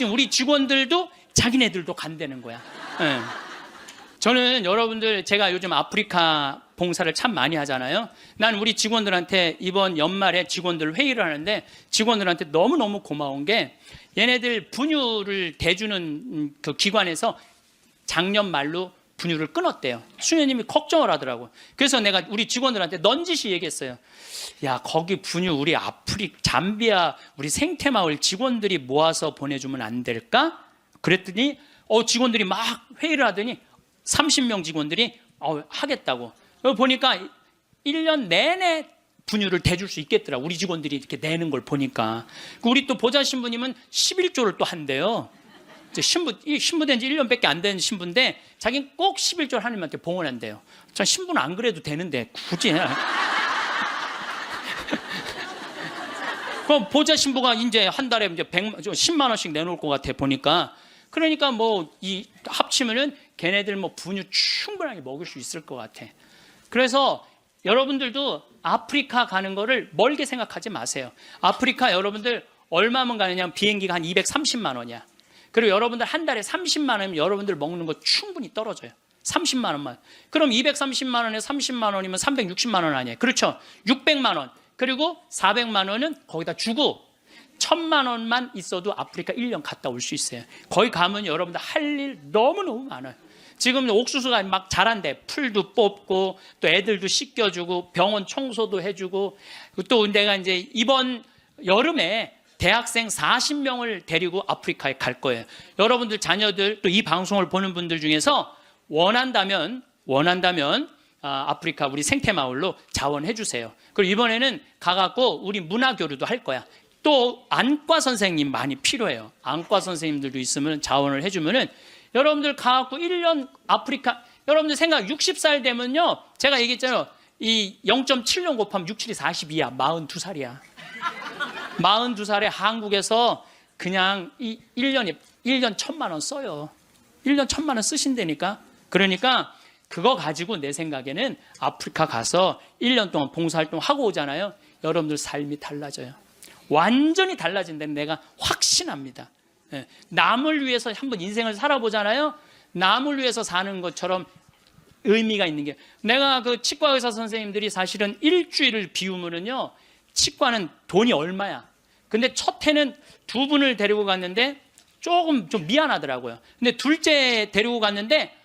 우리 직원들도 자기네들도 간다는 거야. 네. 저는 여러분들 제가 요즘 아프리카 봉사를 참 많이 하잖아요. 난 우리 직원들한테 이번 연말에 직원들 회의를 하는데 직원들한테 너무너무 고마운 게 얘네들 분유를 대주는 그 기관에서 작년 말로 분유를 끊었대요. 수녀님이 걱정을 하더라고요. 그래서 내가 우리 직원들한테 넌지시 얘기했어요. 야, 거기 분유 우리 잠비아 우리 생태마을 직원들이 모아서 보내주면 안 될까? 그랬더니 직원들이 막 회의를 하더니 30명 직원들이 하겠다고. 보니까 1년 내내 분유를 대줄 수 있겠더라. 우리 직원들이 이렇게 내는 걸 보니까. 우리 또 보좌 신부님은 11조를 또 한대요. 신부된 지 1년밖에 안 된 신부인데 자기는 꼭 11조 하나님한테 봉헌한대요. 전 신부는 안 그래도 되는데 굳이. 그럼 보좌 신부가 이제 한 달에 이제 10만 원씩 내놓을 것 같아 보니까. 그러니까 뭐 합치면은 걔네들 뭐 분유 충분하게 먹을 수 있을 것 같아. 그래서 여러분들도 아프리카 가는 거를 멀게 생각하지 마세요. 아프리카 여러분들 얼마면 가느냐? 비행기가 한 230만 원이야. 그리고 여러분들 한 달에 30만 원이면 여러분들 먹는 거 충분히 떨어져요. 30만 원만. 그럼 230만 원에 30만 원이면 360만 원 아니에요. 그렇죠? 600만 원. 그리고 400만 원은 거기다 주고 1000만 원만 있어도 아프리카 1년 갔다 올 수 있어요. 거기 가면 여러분들 할 일 너무너무 많아요. 지금 옥수수가 막 자란대. 풀도 뽑고 또 애들도 씻겨주고 병원 청소도 해주고 또 내가 이제 이번 여름에 대학생 40명을 데리고 아프리카에 갈 거예요. 여러분들 자녀들 또 이 방송을 보는 분들 중에서 원한다면 아프리카 우리 생태마을로 자원해 주세요. 그리고 이번에는 가갖고 우리 문화교류도 할 거야. 또 안과 선생님 많이 필요해요. 안과 선생님들도 있으면 자원을 해주면은 여러분들 가갖고 1년 아프리카 여러분들 생각 60살 되면요. 제가 얘기했잖아요. 이 0.7년 곱하면 6, 7이 42야. 42살이야. 42살에 한국에서 그냥 1년 1,000만 원 써요. 1년 1,000만 원 쓰신다니까. 그러니까 그거 가지고 내 생각에는 아프리카 가서 1년 동안 봉사활동 하고 오잖아요. 여러분들 삶이 달라져요. 완전히 달라진다는 내가 확신합니다. 남을 위해서 한번 인생을 살아보잖아요. 남을 위해서 사는 것처럼 의미가 있는 게 내가 그 치과 의사 선생님들이 사실은 일주일을 비우면은요. 치과는 돈이 얼마야. 근데 첫 해는 2분을 데리고 갔는데 조금 좀 미안하더라고요. 근데 둘째 데리고 갔는데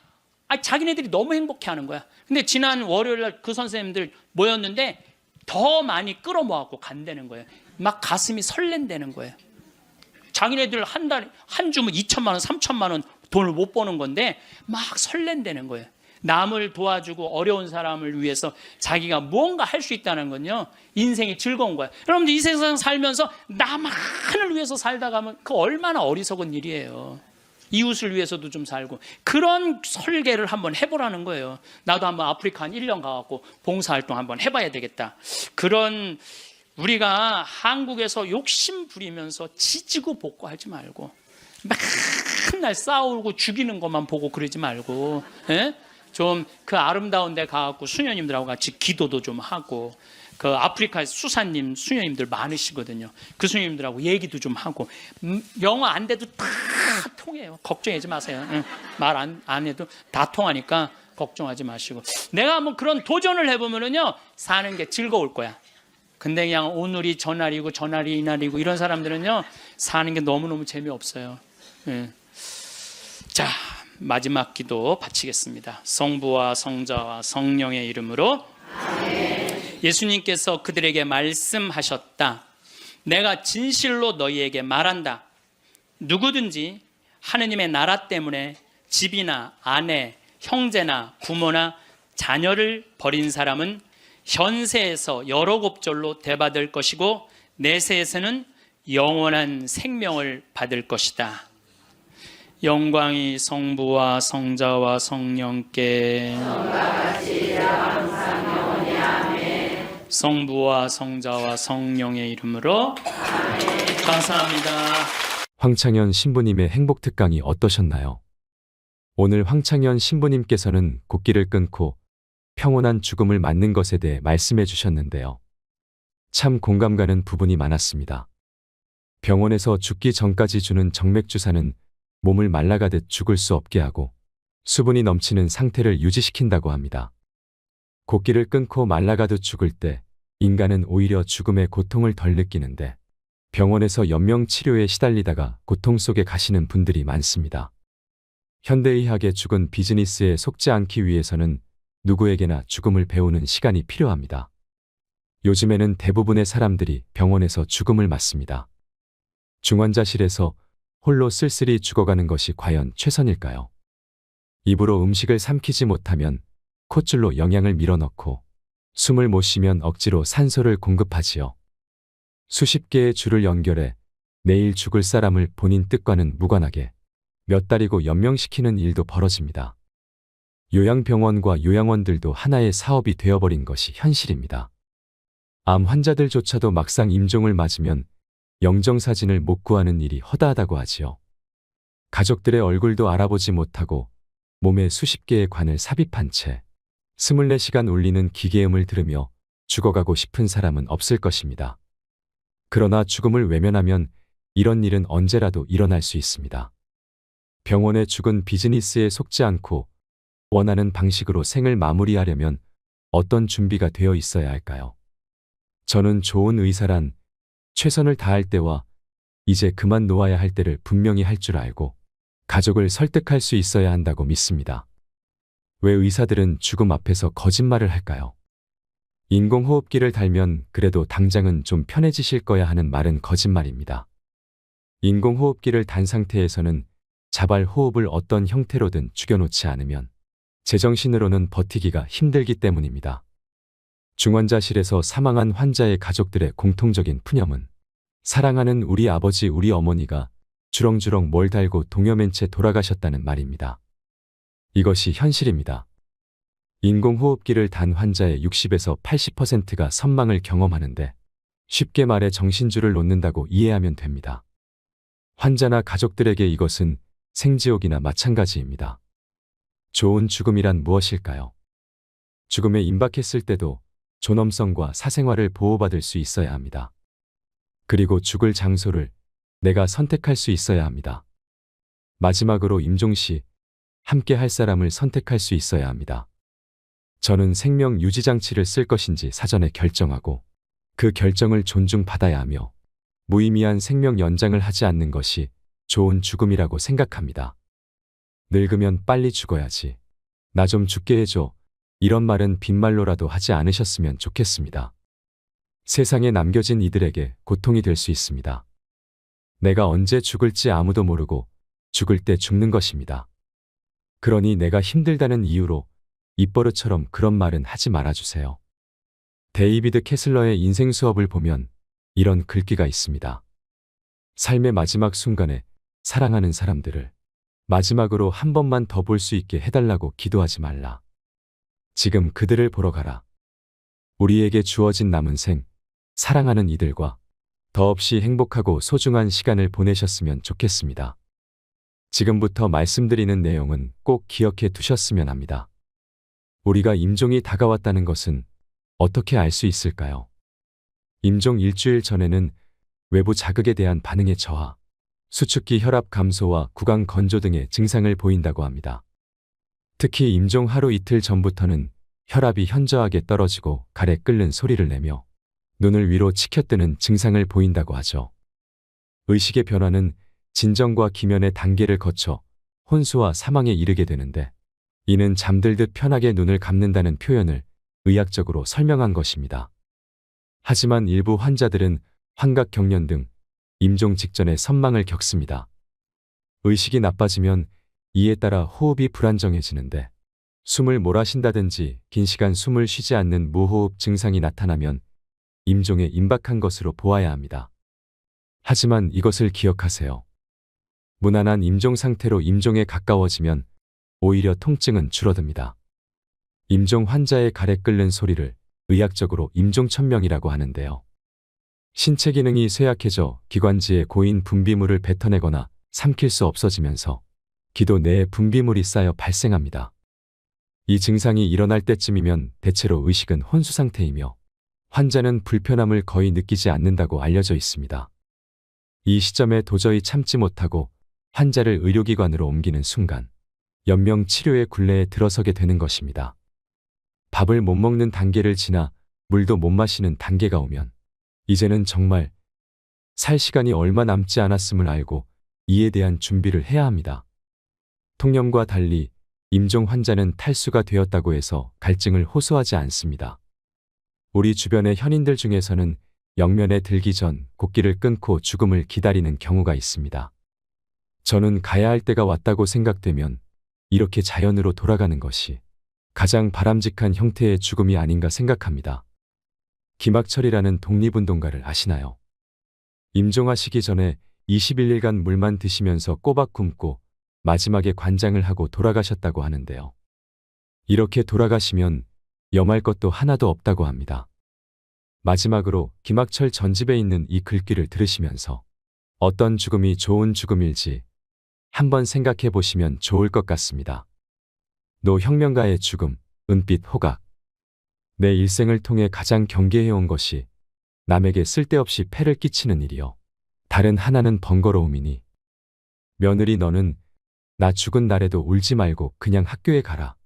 자기네들이 너무 행복해하는 거야. 근데 지난 월요일 날 그 선생님들 모였는데 더 많이 끌어모아갖고 간다는 거예요. 막 가슴이 설렌다는 거예요. 자기네들 한 달에 한 주면 2천만 원, 3천만 원 돈을 못 버는 건데 막 설렌다는 거예요. 남을 도와주고 어려운 사람을 위해서 자기가 무언가 할 수 있다는 건요. 인생이 즐거운 거야. 여러분들 이 세상 살면서 나만을 위해서 살다 가면 그 얼마나 어리석은 일이에요. 이웃을 위해서도 좀 살고 그런 설계를 한번 해보라는 거예요. 나도 한번 아프리카 한 1년 가갖고 봉사활동 한번 해봐야 되겠다. 그런 우리가 한국에서 욕심 부리면서 지지고 볶고하지 말고 맨날 싸우고 죽이는 것만 보고 그러지 말고 좀 그 아름다운 데 가갖고 수녀님들하고 같이 기도도 좀 하고 그 아프리카에 수사님 수녀님들 많으시거든요. 그 수녀님들하고 얘기도 좀 하고 영어 안 돼도 다 통해요. 걱정하지 마세요. 말 안 해도 다 통하니까 걱정하지 마시고 내가 한번 그런 도전을 해보면은요 사는 게 즐거울 거야. 근데 그냥 오늘이 저날이고 저날이 이날이고 이런 사람들은요 사는 게 너무너무 재미없어요. 자 마지막 기도 바치겠습니다. 성부와 성자와 성령의 이름으로 아멘. 예수님께서 그들에게 말씀하셨다. 내가 진실로 너희에게 말한다. 누구든지 하느님의 나라 때문에 집이나 아내, 형제나 부모나 자녀를 버린 사람은 현세에서 여러 곱절로 대받을 것이고 내세에서는 영원한 생명을 받을 것이다. 영광이 성부와 성자와 성령께 성부와 성자와 성령의 이름으로 감사합니다. 황창현 신부님의 행복 특강이 어떠셨나요? 오늘 황창현 신부님께서는 곡기를 끊고 평온한 죽음을 맞는 것에 대해 말씀해 주셨는데요. 참 공감 가는 부분이 많았습니다. 병원에서 죽기 전까지 주는 정맥주사는 몸을 말라가듯 죽을 수 없게 하고 수분이 넘치는 상태를 유지시킨다고 합니다. 곡기를 끊고 말라가듯 죽을 때 인간은 오히려 죽음의 고통을 덜 느끼는데 병원에서 연명치료에 시달리다가 고통 속에 가시는 분들이 많습니다. 현대의학의 죽은 비즈니스에 속지 않기 위해서는 누구에게나 죽음을 배우는 시간이 필요합니다. 요즘에는 대부분의 사람들이 병원에서 죽음을 맞습니다. 중환자실에서 홀로 쓸쓸히 죽어가는 것이 과연 최선일까요? 입으로 음식을 삼키지 못하면 콧줄로 영양을 밀어넣고 숨을 못 쉬면 억지로 산소를 공급하지요. 수십 개의 줄을 연결해 내일 죽을 사람을 본인 뜻과는 무관하게 몇 달이고 연명시키는 일도 벌어집니다. 요양병원과 요양원들도 하나의 사업이 되어버린 것이 현실입니다. 암 환자들조차도 막상 임종을 맞으면 영정사진을 못 구하는 일이 허다하다고 하지요. 가족들의 얼굴도 알아보지 못하고 몸에 수십 개의 관을 삽입한 채 24시간 울리는 기계음을 들으며 죽어가고 싶은 사람은 없을 것입니다. 그러나 죽음을 외면하면 이런 일은 언제라도 일어날 수 있습니다. 병원의 죽은 비즈니스에 속지 않고 원하는 방식으로 생을 마무리하려면 어떤 준비가 되어 있어야 할까요? 저는 좋은 의사란 최선을 다할 때와 이제 그만 놓아야 할 때를 분명히 할 줄 알고 가족을 설득할 수 있어야 한다고 믿습니다. 왜 의사들은 죽음 앞에서 거짓말을 할까요? 인공호흡기를 달면 그래도 당장은 좀 편해지실 거야 하는 말은 거짓말입니다. 인공호흡기를 단 상태에서는 자발 호흡을 어떤 형태로든 죽여놓지 않으면 제정신으로는 버티기가 힘들기 때문입니다. 중환자실에서 사망한 환자의 가족들의 공통적인 푸념은 사랑하는 우리 아버지 우리 어머니가 주렁주렁 뭘 달고 동여맨 채 돌아가셨다는 말입니다. 이것이 현실입니다. 인공호흡기를 단 환자의 60에서 80%가 선망을 경험하는데 쉽게 말해 정신줄을 놓는다고 이해하면 됩니다. 환자나 가족들에게 이것은 생지옥이나 마찬가지입니다. 좋은 죽음이란 무엇일까요? 죽음에 임박했을 때도 존엄성과 사생활을 보호받을 수 있어야 합니다. 그리고 죽을 장소를 내가 선택할 수 있어야 합니다. 마지막으로 임종 시 함께 할 사람을 선택할 수 있어야 합니다. 저는 생명 유지 장치를 쓸 것인지 사전에 결정하고 그 결정을 존중받아야 하며 무의미한 생명 연장을 하지 않는 것이 좋은 죽음이라고 생각합니다. 늙으면 빨리 죽어야지. 나 좀 죽게 해줘. 이런 말은 빈말로라도 하지 않으셨으면 좋겠습니다. 세상에 남겨진 이들에게 고통이 될 수 있습니다. 내가 언제 죽을지 아무도 모르고 죽을 때 죽는 것입니다. 그러니 내가 힘들다는 이유로 입버릇처럼 그런 말은 하지 말아주세요. 데이비드 캐슬러의 인생 수업을 보면 이런 글귀가 있습니다. 삶의 마지막 순간에 사랑하는 사람들을 마지막으로 한 번만 더 볼 수 있게 해달라고 기도하지 말라. 지금 그들을 보러 가라. 우리에게 주어진 남은 생, 사랑하는 이들과 더없이 행복하고 소중한 시간을 보내셨으면 좋겠습니다. 지금부터 말씀드리는 내용은 꼭 기억해 두셨으면 합니다. 우리가 임종이 다가왔다는 것은 어떻게 알 수 있을까요? 임종 일주일 전에는 외부 자극에 대한 반응의 저하, 수축기 혈압 감소와 구강 건조 등의 증상을 보인다고 합니다. 특히 임종 하루 이틀 전부터는 혈압이 현저하게 떨어지고 가래 끓는 소리를 내며 눈을 위로 치켜뜨는 증상을 보인다고 하죠. 의식의 변화는 진정과 기면의 단계를 거쳐 혼수와 사망에 이르게 되는데 이는 잠들듯 편하게 눈을 감는다는 표현을 의학적으로 설명한 것입니다. 하지만 일부 환자들은 환각 경련 등 임종 직전에 선망을 겪습니다. 의식이 나빠지면 이에 따라 호흡이 불안정해지는데 숨을 몰아쉰다든지 긴 시간 숨을 쉬지 않는 무호흡 증상이 나타나면 임종에 임박한 것으로 보아야 합니다. 하지만 이것을 기억하세요. 무난한 임종 상태로 임종에 가까워지면 오히려 통증은 줄어듭니다. 임종 환자의 가래 끓는 소리를 의학적으로 임종천명이라고 하는데요. 신체 기능이 쇠약해져 기관지에 고인 분비물을 뱉어내거나 삼킬 수 없어지면서 기도 내에 분비물이 쌓여 발생합니다. 이 증상이 일어날 때쯤이면 대체로 의식은 혼수 상태이며 환자는 불편함을 거의 느끼지 않는다고 알려져 있습니다. 이 시점에 도저히 참지 못하고 환자를 의료기관으로 옮기는 순간 연명 치료의 굴레에 들어서게 되는 것입니다. 밥을 못 먹는 단계를 지나 물도 못 마시는 단계가 오면 이제는 정말 살 시간이 얼마 남지 않았음을 알고 이에 대한 준비를 해야 합니다. 통념과 달리 임종 환자는 탈수가 되었다고 해서 갈증을 호소하지 않습니다. 우리 주변의 현인들 중에서는 영면에 들기 전 곡기를 끊고 죽음을 기다리는 경우가 있습니다. 저는 가야 할 때가 왔다고 생각되면 이렇게 자연으로 돌아가는 것이 가장 바람직한 형태의 죽음이 아닌가 생각합니다. 김학철이라는 독립운동가를 아시나요? 임종하시기 전에 21일간 물만 드시면서 꼬박 굶고 마지막에 관장을 하고 돌아가셨다고 하는데요. 이렇게 돌아가시면 염할 것도 하나도 없다고 합니다. 마지막으로 김학철 전집에 있는 이 글귀를 들으시면서 어떤 죽음이 좋은 죽음일지 한번 생각해 보시면 좋을 것 같습니다. 노혁명가의 죽음, 은빛 호각. 내 일생을 통해 가장 경계해온 것이 남에게 쓸데없이 폐를 끼치는 일이요. 다른 하나는 번거로움이니. 며느리 너는 나 죽은 날에도 울지 말고 그냥 학교에 가라.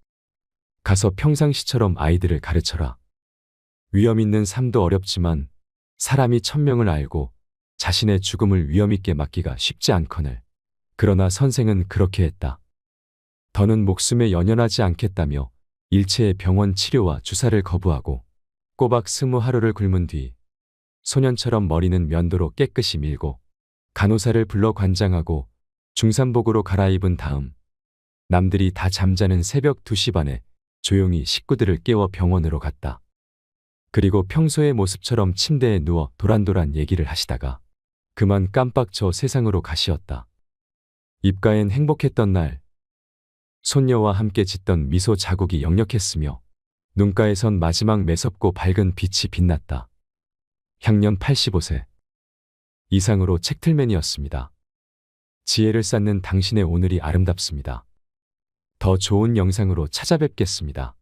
가서 평상시처럼 아이들을 가르쳐라. 위험 있는 삶도 어렵지만 사람이 천명을 알고 자신의 죽음을 위험 있게 맞기가 쉽지 않거늘. 그러나 선생은 그렇게 했다. 더는 목숨에 연연하지 않겠다며 일체의 병원 치료와 주사를 거부하고 꼬박 20하루를 굶은 뒤 소년처럼 머리는 면도로 깨끗이 밀고 간호사를 불러 관장하고 중산복으로 갈아입은 다음 남들이 다 잠자는 새벽 2시 반에 조용히 식구들을 깨워 병원으로 갔다. 그리고 평소의 모습처럼 침대에 누워 도란도란 얘기를 하시다가 그만 깜빡 저 세상으로 가시었다. 입가엔 행복했던 날 손녀와 함께 짓던 미소 자국이 역력했으며 눈가에선 마지막 매섭고 밝은 빛이 빛났다. 향년 85세. 이상으로 책틀맨이었습니다. 지혜를 쌓는 당신의 오늘이 아름답습니다. 더 좋은 영상으로 찾아뵙겠습니다.